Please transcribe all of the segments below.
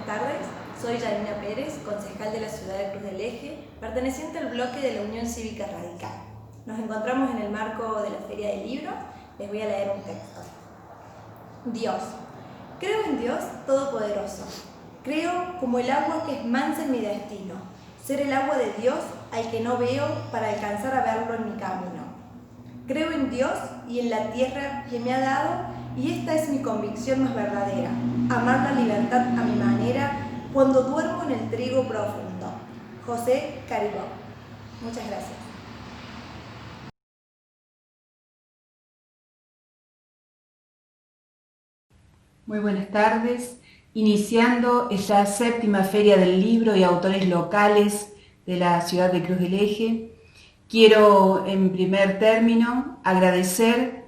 buenas tardes. Soy Yanina Pérez, concejal de la ciudad de Cruz del Eje, perteneciente al bloque de la Unión Cívica Radical. Nos encontramos en el marco de la Feria del Libro. Les voy a leer un texto. Dios. Creo en Dios Todopoderoso. Creo como el agua que es mansa en mi destino, ser el agua de Dios al que no veo para alcanzar a verlo en mi camino. Creo en Dios y en la tierra que me ha dado, y esta es mi convicción más verdadera, amar la libertad a mi manera cuando duermo en el trigo profundo. José Caribó. Muchas gracias. Muy buenas tardes. Iniciando esta séptima Feria del Libro y Autores Locales de la ciudad de Cruz del Eje, quiero en primer término agradecer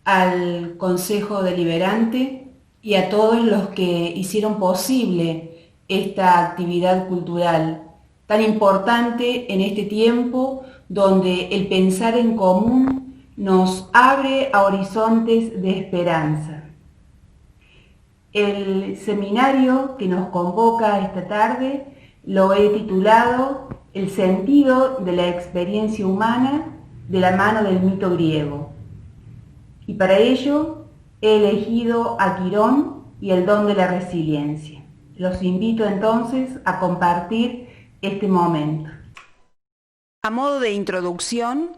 al Consejo Deliberante y a todos los que hicieron posible esta actividad cultural tan importante en este tiempo donde el pensar en común nos abre a horizontes de esperanza. El seminario que nos convoca esta tarde lo he titulado El sentido de la experiencia humana de la mano del mito griego. Y para ello he elegido a Quirón y el don de la resiliencia. Los invito entonces a compartir este momento. A modo de introducción,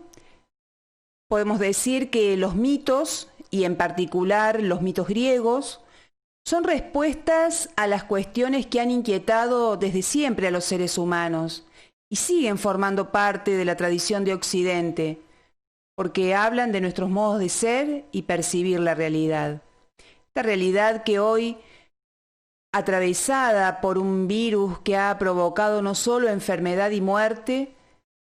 podemos decir que los mitos, y en particular los mitos griegos, son respuestas a las cuestiones que han inquietado desde siempre a los seres humanos y siguen formando parte de la tradición de Occidente, porque hablan de nuestros modos de ser y percibir la realidad. Esta realidad que hoy, atravesada por un virus que ha provocado no solo enfermedad y muerte,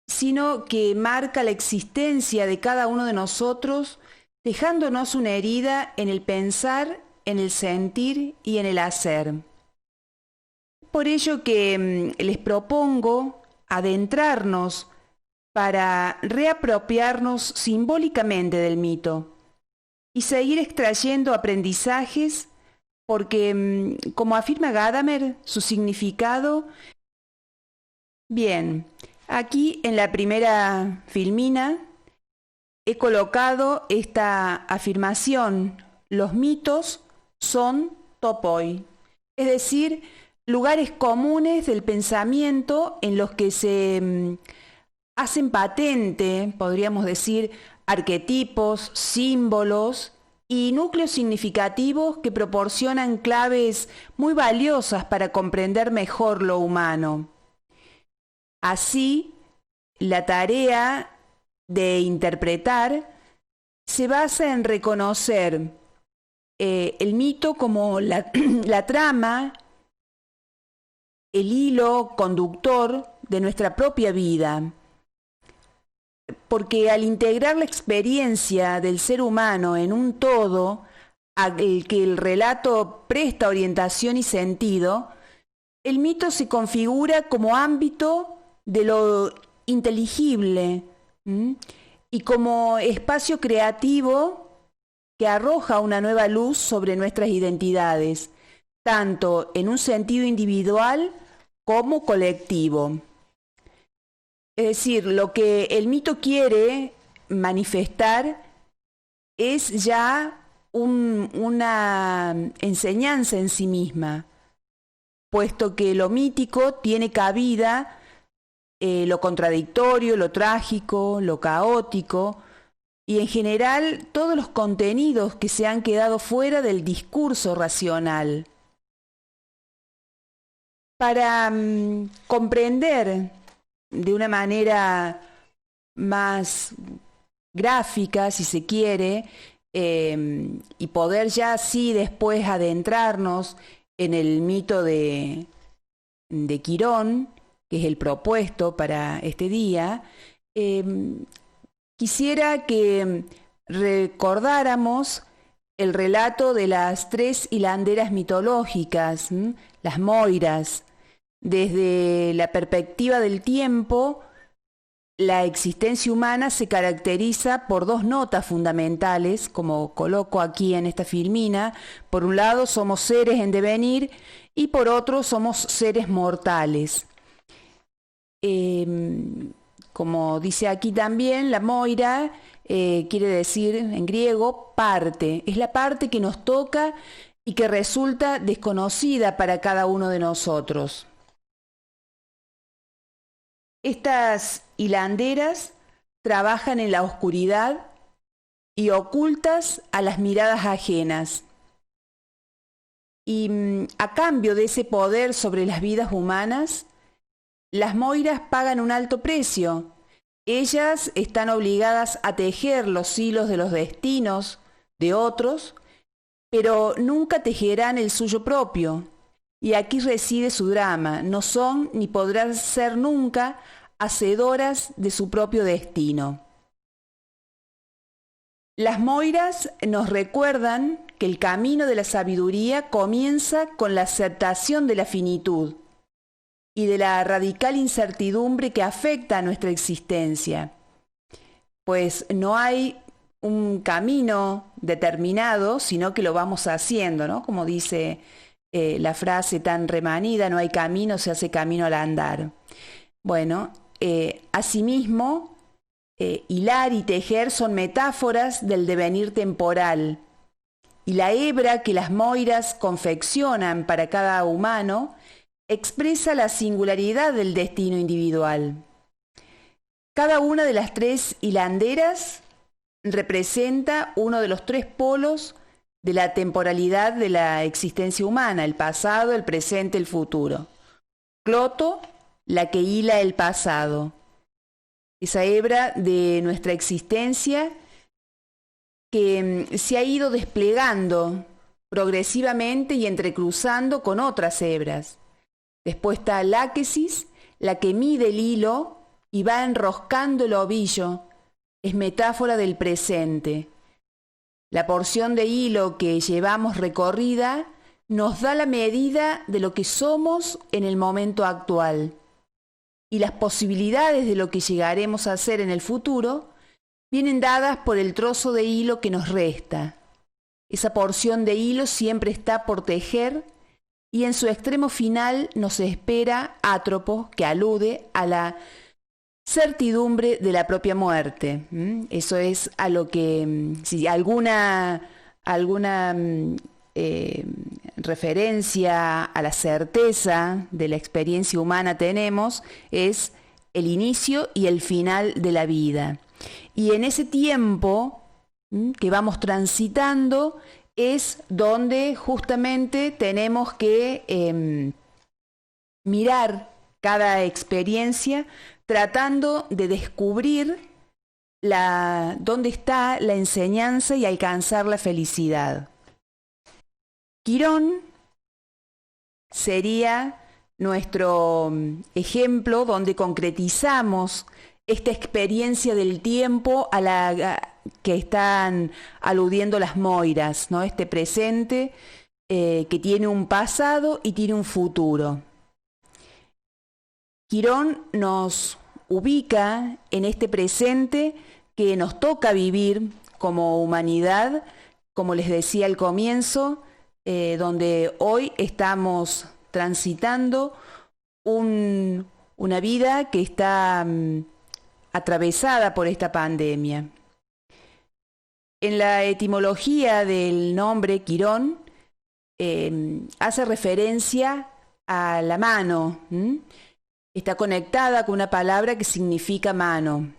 sino que marca la existencia de cada uno de nosotros, dejándonos una herida en el pensar, en el sentir y en el hacer. Por ello que les propongo adentrarnos para reapropiarnos simbólicamente del mito y seguir extrayendo aprendizajes porque, como afirma Gadamer, su significado... Bien, aquí en la primera filmina he colocado esta afirmación: los mitos son topoi, es decir, lugares comunes del pensamiento en los que se hacen patente, podríamos decir, arquetipos, símbolos y núcleos significativos que proporcionan claves muy valiosas para comprender mejor lo humano. Así, la tarea de interpretar se basa en reconocer el mito como la trama, el hilo conductor de nuestra propia vida, porque al integrar la experiencia del ser humano en un todo al que el relato presta orientación y sentido, el mito se configura como ámbito de lo inteligible y como espacio creativo que arroja una nueva luz sobre nuestras identidades, tanto en un sentido individual como colectivo. Es decir, lo que el mito quiere manifestar es ya una enseñanza en sí misma, puesto que lo mítico tiene cabida lo contradictorio, lo trágico, lo caótico, y en general todos los contenidos que se han quedado fuera del discurso racional. Para comprender de una manera más gráfica, si se quiere, y poder ya así después adentrarnos en el mito de Quirón, que es el propuesto para este día, quisiera que recordáramos el relato de las tres hilanderas mitológicas, las Moiras. Desde la perspectiva del tiempo, la existencia humana se caracteriza por dos notas fundamentales, como coloco aquí en esta filmina. Por un lado, somos seres en devenir y por otro somos seres mortales. Como dice aquí también, la moira quiere decir en griego parte, es la parte que nos toca y que resulta desconocida para cada uno de nosotros. Estas hilanderas trabajan en la oscuridad y ocultas a las miradas ajenas. Y a cambio de ese poder sobre las vidas humanas, las moiras pagan un alto precio. Ellas están obligadas a tejer los hilos de los destinos de otros, pero nunca tejerán el suyo propio. Y aquí reside su drama. No son ni podrán ser nunca hacedoras de su propio destino. Las moiras nos recuerdan que el camino de la sabiduría comienza con la aceptación de la finitud y de la radical incertidumbre que afecta a nuestra existencia. Pues no hay un camino determinado, sino que lo vamos haciendo, ¿no? Como dice la frase tan remanida, no hay camino, se hace camino al andar. Bueno, asimismo, hilar y tejer son metáforas del devenir temporal, y la hebra que las moiras confeccionan para cada humano expresa la singularidad del destino individual. Cada una de las tres hilanderas representa uno de los tres polos de la temporalidad de la existencia humana, el pasado, el presente, el futuro. Cloto, la que hila el pasado, esa hebra de nuestra existencia que se ha ido desplegando progresivamente y entrecruzando con otras hebras. Después está Láquesis, la que mide el hilo y va enroscando el ovillo, es metáfora del presente. La porción de hilo que llevamos recorrida nos da la medida de lo que somos en el momento actual. Y las posibilidades de lo que llegaremos a ser en el futuro vienen dadas por el trozo de hilo que nos resta. Esa porción de hilo siempre está por tejer y en su extremo final nos espera Átropo, que alude a la certidumbre de la propia muerte. Eso es a lo que, si alguna referencia a la certeza de la experiencia humana tenemos, es el inicio y el final de la vida. Y en ese tiempo que vamos transitando es donde justamente tenemos que mirar cada experiencia tratando de descubrir dónde está la enseñanza y alcanzar la felicidad. Quirón sería nuestro ejemplo donde concretizamos esta experiencia del tiempo a la que están aludiendo las moiras, ¿no? Este presente que tiene un pasado y tiene un futuro. Quirón nos ubica en este presente que nos toca vivir como humanidad, como les decía al comienzo, donde hoy estamos transitando una vida que está atravesada por esta pandemia. En la etimología del nombre Quirón hace referencia a la mano. Está conectada con una palabra que significa mano,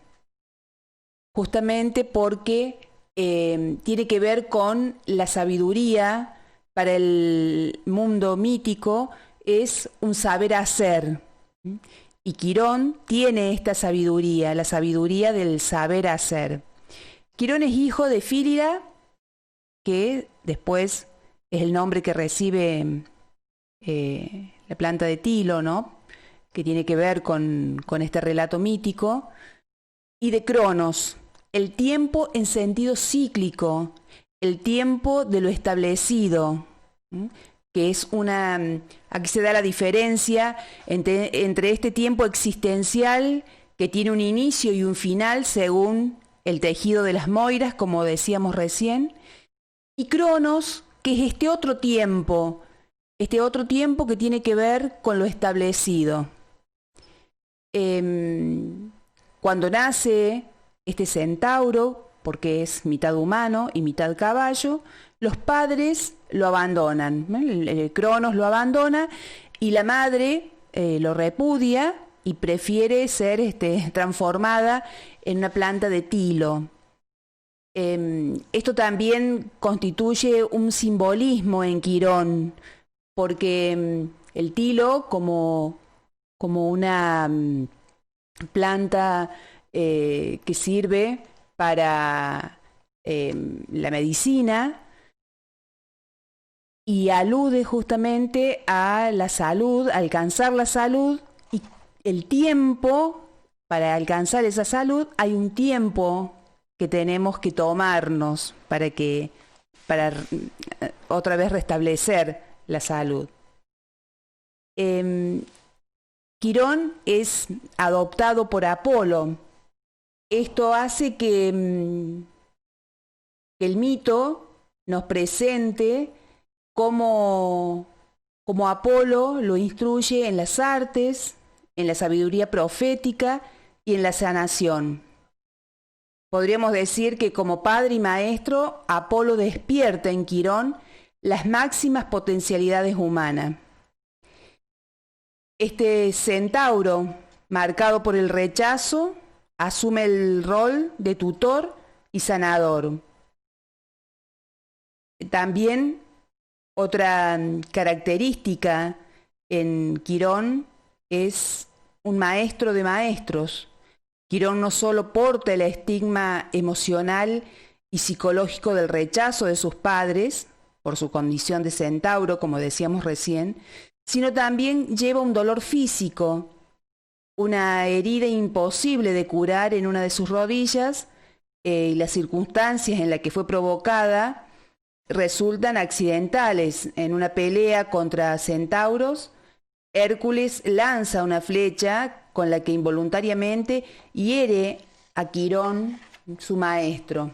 justamente porque tiene que ver con la sabiduría. Para el mundo mítico es un saber hacer. Y Quirón tiene esta sabiduría, la sabiduría del saber hacer. Quirón es hijo de Fílida, que después es el nombre que recibe la planta de tilo, ¿no? Que tiene que ver con este relato mítico, y de Cronos, el tiempo en sentido cíclico, el tiempo de lo establecido, que es aquí se da la diferencia entre este tiempo existencial que tiene un inicio y un final según el tejido de las moiras, como decíamos recién, y Cronos, que es este otro tiempo este otro tiempo que tiene que ver con lo establecido. Cuando nace este centauro, porque es mitad humano y mitad caballo, los padres lo abandonan, Cronos lo abandona y la madre lo repudia y prefiere ser transformada en una planta de tilo. Esto también constituye un simbolismo en Quirón, porque el tilo, como una planta que sirve para la medicina, y alude justamente a la salud, a alcanzar la salud, y el tiempo, para alcanzar esa salud, hay un tiempo que tenemos que tomarnos para otra vez restablecer la salud. Quirón es adoptado por Apolo. Esto hace que el mito nos presente cómo Apolo lo instruye en las artes, en la sabiduría profética y en la sanación. Podríamos decir que como padre y maestro, Apolo despierta en Quirón las máximas potencialidades humanas. Este centauro, marcado por el rechazo, asume el rol de tutor y sanador. También otra característica en Quirón es un maestro de maestros. Quirón no solo porta el estigma emocional y psicológico del rechazo de sus padres, por su condición de centauro, como decíamos recién, sino también lleva un dolor físico, una herida imposible de curar en una de sus rodillas, y las circunstancias en las que fue provocada resultan accidentales. En una pelea contra centauros, Hércules lanza una flecha con la que involuntariamente hiere a Quirón, su maestro.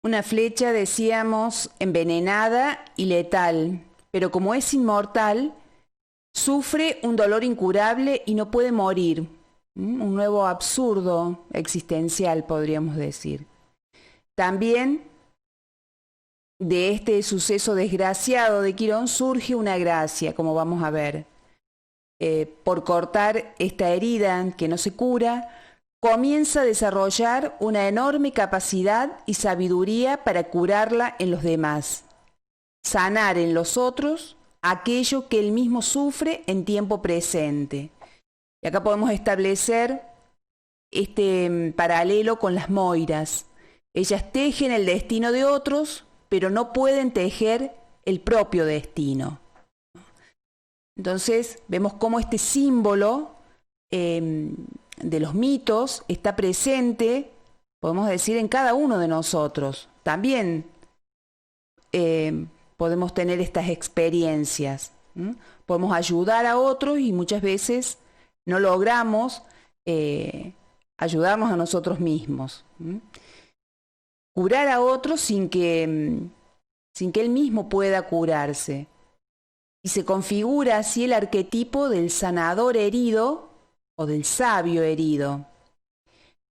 Una flecha, decíamos, envenenada y letal, pero como es inmortal, sufre un dolor incurable y no puede morir. Un nuevo absurdo existencial, podríamos decir. También de este suceso desgraciado de Quirón surge una gracia, como vamos a ver. Por cortar esta herida que no se cura, comienza a desarrollar una enorme capacidad y sabiduría para curarla en los demás, sanar en los otros aquello que él mismo sufre en tiempo presente. Y acá podemos establecer este paralelo con las moiras. Ellas tejen el destino de otros, pero no pueden tejer el propio destino. Entonces vemos cómo este símbolo de los mitos está presente, podemos decir, en cada uno de nosotros. También podemos tener estas experiencias. Podemos ayudar a otros y muchas veces no logramos ayudarnos a nosotros mismos. Curar a otros sin que él mismo pueda curarse. Y se configura así el arquetipo del sanador herido o del sabio herido.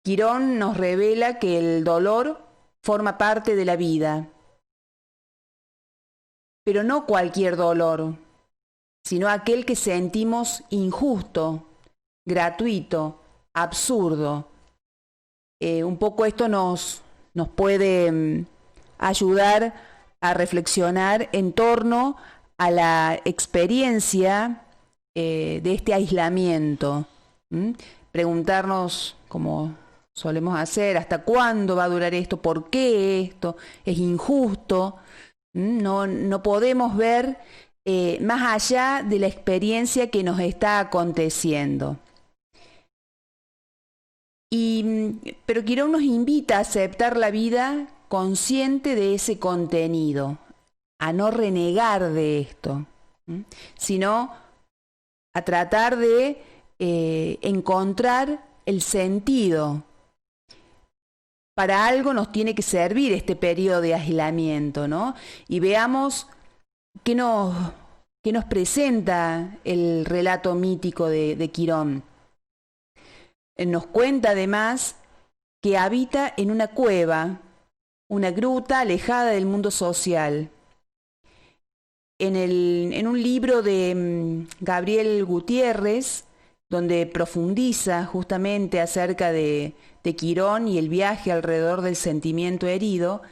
Quirón nos revela que el dolor forma parte de la vida, pero no cualquier dolor, sino aquel que sentimos injusto, gratuito, absurdo. Un poco esto nos puede ayudar a reflexionar en torno a la experiencia de este aislamiento. Preguntarnos, como solemos hacer, ¿hasta cuándo va a durar esto? ¿Por qué esto? ¿Es injusto? No podemos ver más allá de la experiencia que nos está aconteciendo. Pero Quirón nos invita a aceptar la vida consciente de ese contenido, a no renegar de esto, sino a tratar de encontrar el sentido. Para algo nos tiene que servir este periodo de aislamiento, ¿no? Y veamos qué nos presenta el relato mítico de Quirón? Nos cuenta además que habita en una cueva, una gruta alejada del mundo social. En un libro de Gabriel Gutiérrez, donde profundiza justamente acerca de Quirón y el viaje alrededor del sentimiento herido,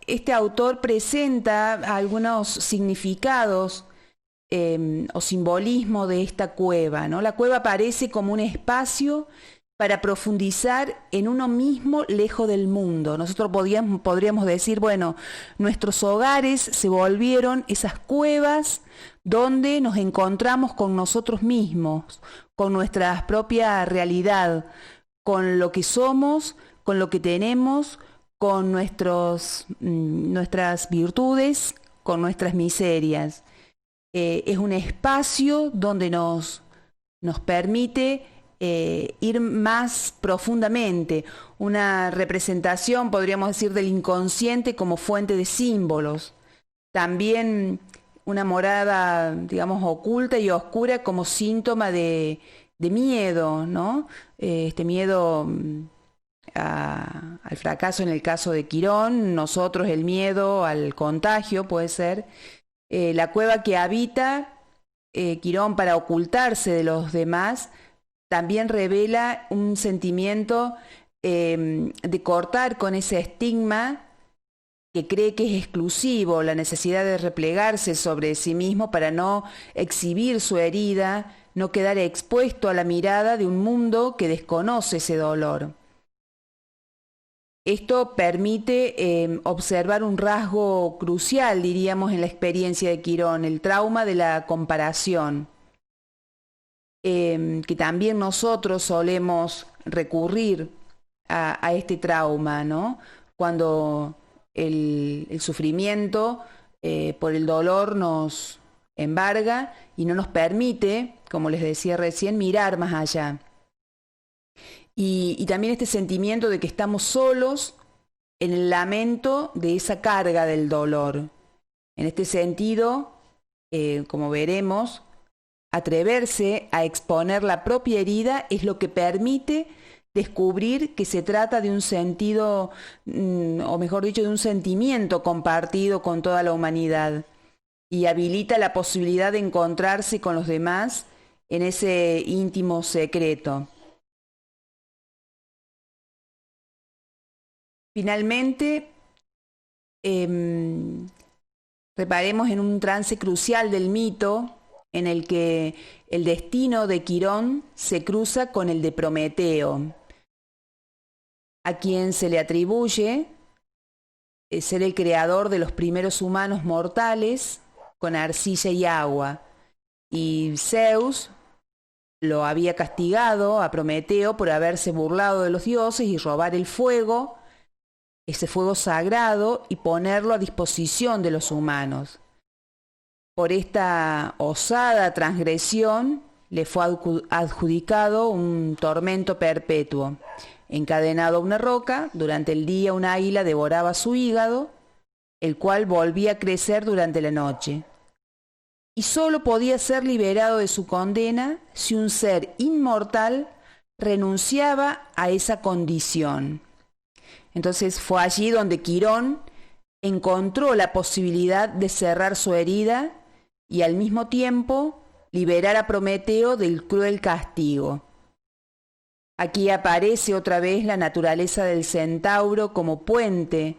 este autor presenta algunos significados o simbolismo de esta cueva, ¿no? La cueva aparece como un espacio para profundizar en uno mismo lejos del mundo. Nosotros podríamos decir, bueno, nuestros hogares se volvieron esas cuevas donde nos encontramos con nosotros mismos, con nuestra propia realidad, con lo que somos, con lo que tenemos, con nuestras virtudes, con nuestras miserias. Es un espacio donde nos permite ir más profundamente, una representación, podríamos decir, del inconsciente como fuente de símbolos. También una morada, digamos, oculta y oscura como síntoma de miedo, ¿no? Este miedo al fracaso en el caso de Quirón, nosotros el miedo al contagio puede ser. La cueva que habita Quirón para ocultarse de los demás también revela un sentimiento de cortar con ese estigma que cree que es exclusivo, la necesidad de replegarse sobre sí mismo para no exhibir su herida, no quedar expuesto a la mirada de un mundo que desconoce ese dolor. Esto permite observar un rasgo crucial, diríamos, en la experiencia de Quirón, el trauma de la comparación, que también nosotros solemos recurrir a este trauma, ¿no? Cuando el sufrimiento por el dolor nos embarga y no nos permite, como les decía recién, mirar más allá. Y también este sentimiento de que estamos solos en el lamento de esa carga del dolor. En este sentido, como veremos, atreverse a exponer la propia herida es lo que permite descubrir que se trata de un sentido, o mejor dicho, de un sentimiento compartido con toda la humanidad, y habilita la posibilidad de encontrarse con los demás en ese íntimo secreto. Finalmente, reparemos en un trance crucial del mito en el que el destino de Quirón se cruza con el de Prometeo, a quien se le atribuye ser el creador de los primeros humanos mortales con arcilla y agua, y Zeus lo había castigado a Prometeo por haberse burlado de los dioses y robar el fuego, ese fuego sagrado, y ponerlo a disposición de los humanos. Por esta osada transgresión le fue adjudicado un tormento perpetuo. Encadenado a una roca, durante el día un águila devoraba su hígado, el cual volvía a crecer durante la noche. Y solo podía ser liberado de su condena si un ser inmortal renunciaba a esa condición. Entonces fue allí donde Quirón encontró la posibilidad de cerrar su herida y al mismo tiempo liberar a Prometeo del cruel castigo. Aquí aparece otra vez la naturaleza del centauro como puente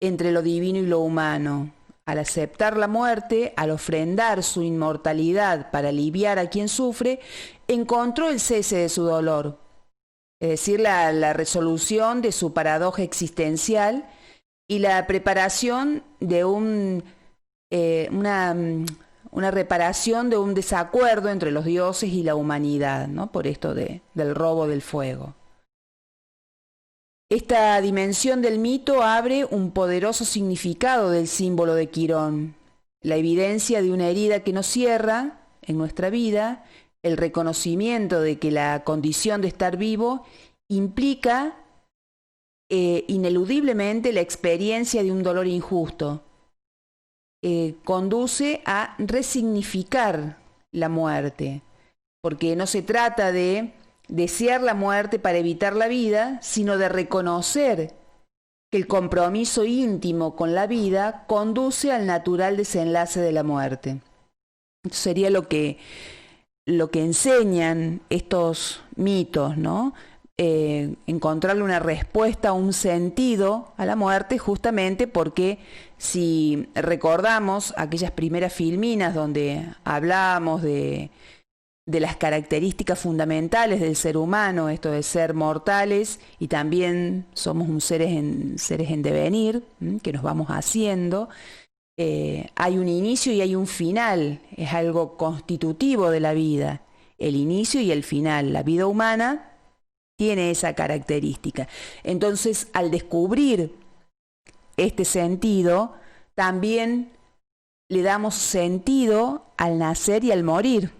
entre lo divino y lo humano. Al aceptar la muerte, al ofrendar su inmortalidad para aliviar a quien sufre, encontró el cese de su dolor, es decir, la resolución de su paradoja existencial y la preparación de una reparación de un desacuerdo entre los dioses y la humanidad, ¿no? Por esto del robo del fuego. Esta dimensión del mito abre un poderoso significado del símbolo de Quirón, la evidencia de una herida que nos cierra en nuestra vida, el reconocimiento de que la condición de estar vivo implica ineludiblemente la experiencia de un dolor injusto, conduce a resignificar la muerte, porque no se trata de desear la muerte para evitar la vida, sino de reconocer que el compromiso íntimo con la vida conduce al natural desenlace de la muerte. Esto sería lo que enseñan estos mitos, ¿no? Encontrarle una respuesta, un sentido a la muerte, justamente porque si recordamos aquellas primeras filminas donde hablábamos de las características fundamentales del ser humano, esto de ser mortales y también somos seres en devenir, que nos vamos haciendo, hay un inicio y hay un final, es algo constitutivo de la vida, el inicio y el final. La vida humana tiene esa característica. Entonces, al descubrir este sentido, también le damos sentido al nacer y al morir,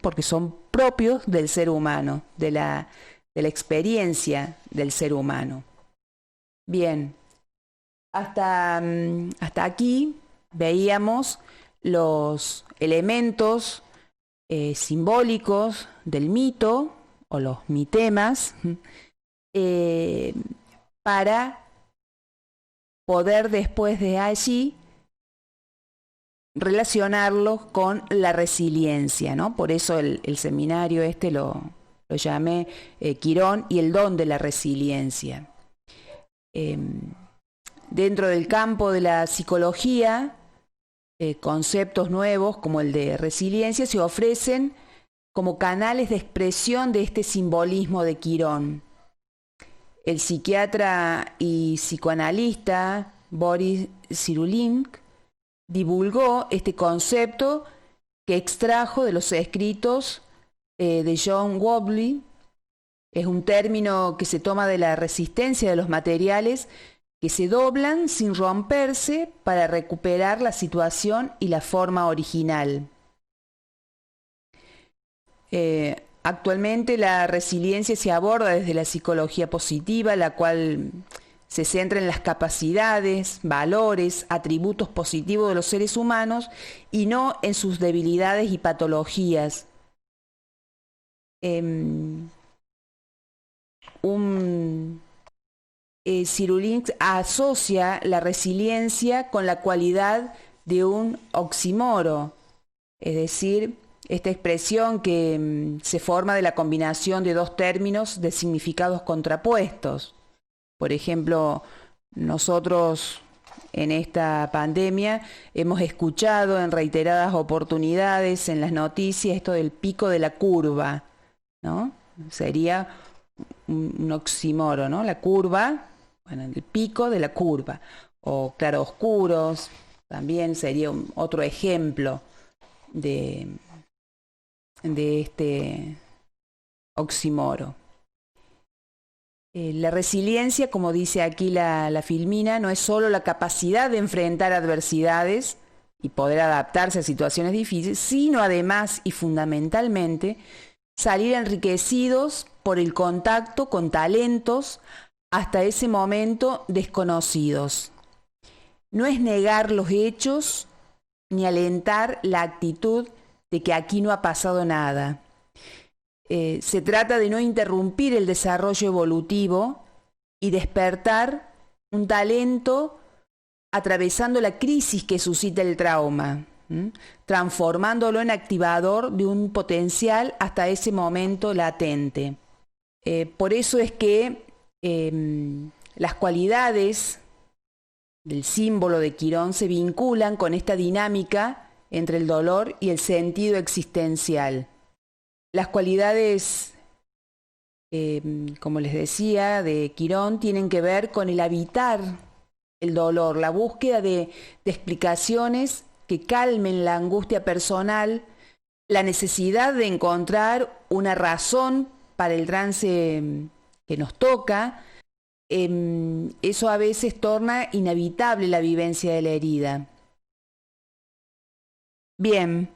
porque son propios del ser humano, de la experiencia del ser humano. Bien, hasta aquí veíamos los elementos simbólicos del mito, o los mitemas, para poder después de allí relacionarlos con la resiliencia, ¿no? Por eso el seminario lo llamé Quirón y el don de la resiliencia. Dentro del campo de la psicología, conceptos nuevos como el de resiliencia se ofrecen como canales de expresión de este simbolismo de Quirón. El psiquiatra y psicoanalista Boris Cyrulnik divulgó este concepto que extrajo de los escritos de John Bowlby. Es un término que se toma de la resistencia de los materiales que se doblan sin romperse para recuperar la situación y la forma original. Actualmente la resiliencia se aborda desde la psicología positiva, la cual se centra en las capacidades, valores, atributos positivos de los seres humanos y no en sus debilidades y patologías. Cyrulnik asocia la resiliencia con la cualidad de un oxímoro, es decir, esta expresión que se forma de la combinación de dos términos de significados contrapuestos. Por ejemplo, nosotros en esta pandemia hemos escuchado en reiteradas oportunidades en las noticias esto del pico de la curva, ¿no? Sería un oxímoro, ¿no? La curva, bueno, el pico de la curva. O claroscuros, también sería otro ejemplo de este oxímoro. La resiliencia, como dice aquí la filmina, no es solo la capacidad de enfrentar adversidades y poder adaptarse a situaciones difíciles, sino además y fundamentalmente salir enriquecidos por el contacto con talentos hasta ese momento desconocidos. No es negar los hechos ni alentar la actitud de que aquí no ha pasado nada. Se trata de no interrumpir el desarrollo evolutivo y despertar un talento atravesando la crisis que suscita el trauma, transformándolo en activador de un potencial hasta ese momento latente. Por eso es que las cualidades del símbolo de Quirón se vinculan con esta dinámica entre el dolor y el sentido existencial. Las cualidades, como les decía, de Quirón tienen que ver con el habitar el dolor, la búsqueda de explicaciones que calmen la angustia personal, la necesidad de encontrar una razón para el trance que nos toca. Eso a veces torna inevitable la vivencia de la herida. Bien,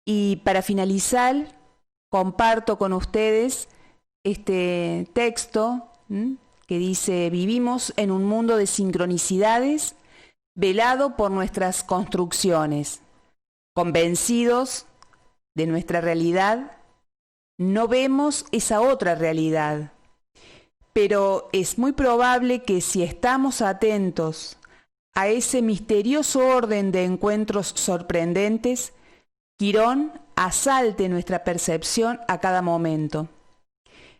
y para finalizar, comparto con ustedes este texto que dice: vivimos en un mundo de sincronicidades velado por nuestras construcciones, convencidos de nuestra realidad, no vemos esa otra realidad. Pero es muy probable que si estamos atentos a ese misterioso orden de encuentros sorprendentes, Quirón asalte nuestra percepción a cada momento.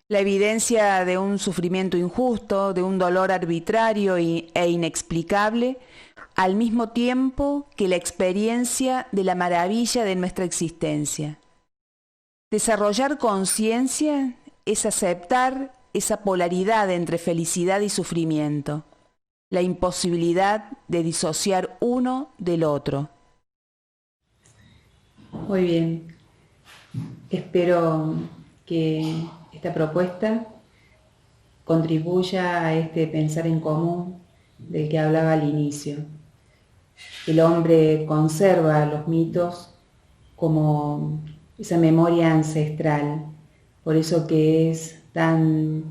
La evidencia de un sufrimiento injusto, de un dolor arbitrario e inexplicable, al mismo tiempo que la experiencia de la maravilla de nuestra existencia. Desarrollar conciencia es aceptar esa polaridad entre felicidad y sufrimiento, la imposibilidad de disociar uno del otro. Muy bien, espero que esta propuesta contribuya a este pensar en común del que hablaba al inicio. El hombre conserva los mitos como esa memoria ancestral, por eso que es tan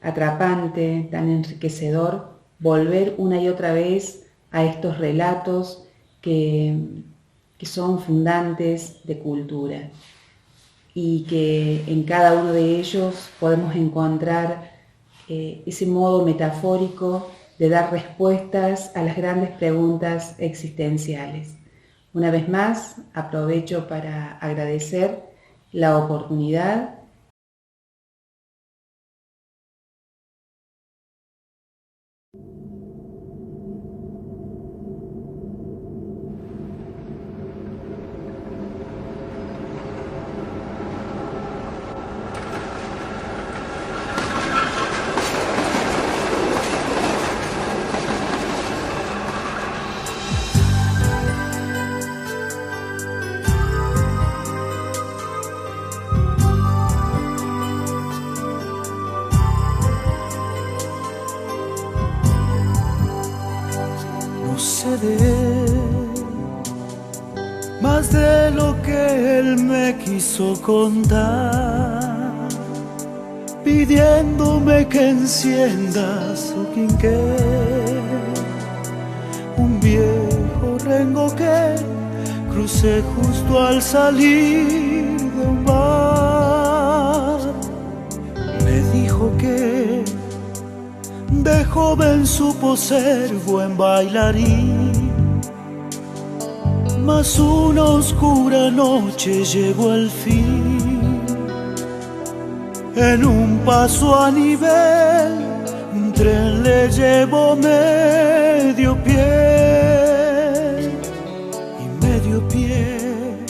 atrapante, tan enriquecedor volver una y otra vez a estos relatos que son fundantes de cultura y que en cada uno de ellos podemos encontrar ese modo metafórico de dar respuestas a las grandes preguntas existenciales. Una vez más, aprovecho para agradecer la oportunidad. Más de lo que él me quiso contar, pidiéndome que encienda su quinqué, un viejo rengo que crucé justo al salir de un bar. Me dijo que de joven supo ser buen bailarín, mas una oscura noche llegó al fin. En un paso a nivel, un tren le llevó medio pie, y medio pie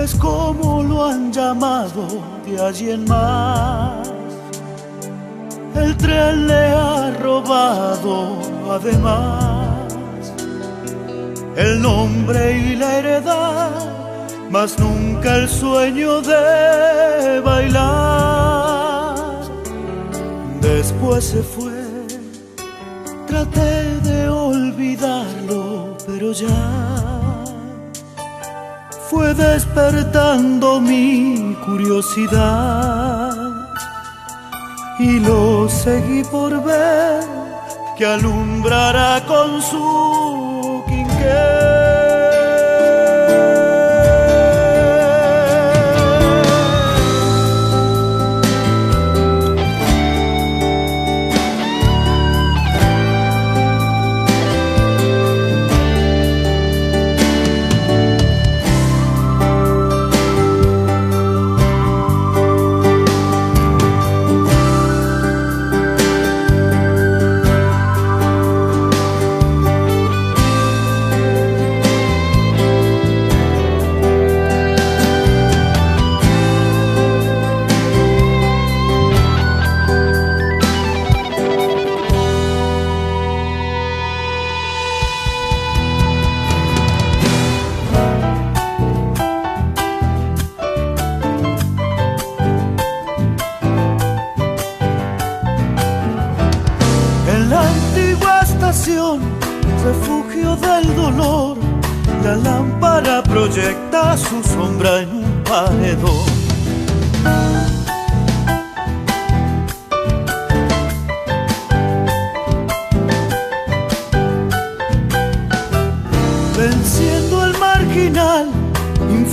es como lo han llamado de allí en más. El tren le ha robado además el nombre y la heredad, mas nunca el sueño de bailar. Después se fue, traté de olvidarlo, pero ya fue despertando mi curiosidad. Y lo seguí por ver, que alumbrará con su quinqué. Refugio del dolor, la lámpara proyecta su sombra en un paredón.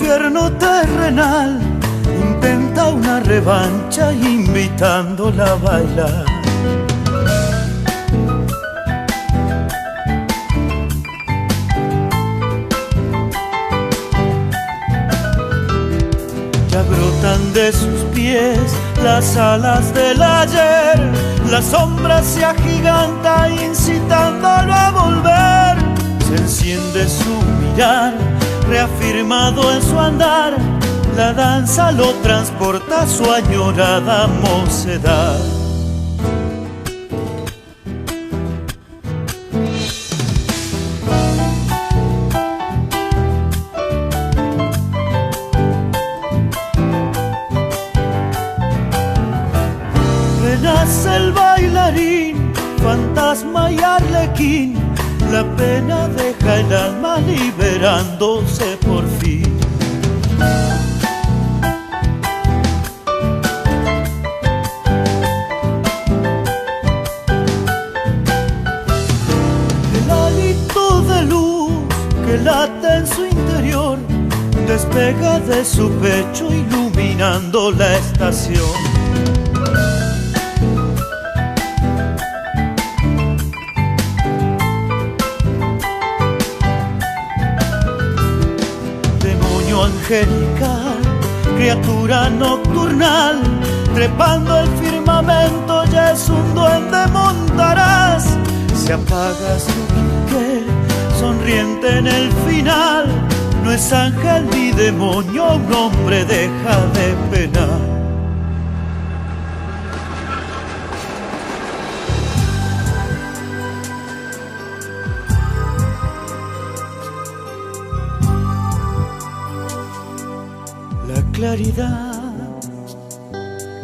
infierno terrenal intenta una revancha invitándola a bailar. Ya brotan de sus pies las alas del ayer, la sombra se agiganta incitándolo a volver. Se enciende su mirar, reafirmado en su andar, la danza lo transporta a su añorada mocedad. Renace el bailarín, fantasma y arlequín, la pena deja el alma liberándose por fin. El hálito de luz que late en su interior despega de su pecho iluminando la estación. Angelical, criatura nocturnal, trepando el firmamento ya es un duende montarás. Se apaga su quinqué, sonriente en el final, no es ángel ni demonio, un hombre deja de penar. Claridad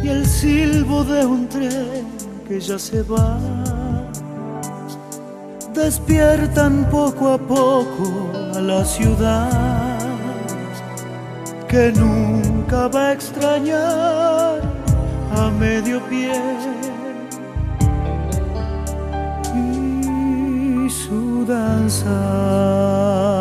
y el silbo de un tren que ya se va despiertan poco a poco a la ciudad que nunca va a extrañar a medio pie y su danza.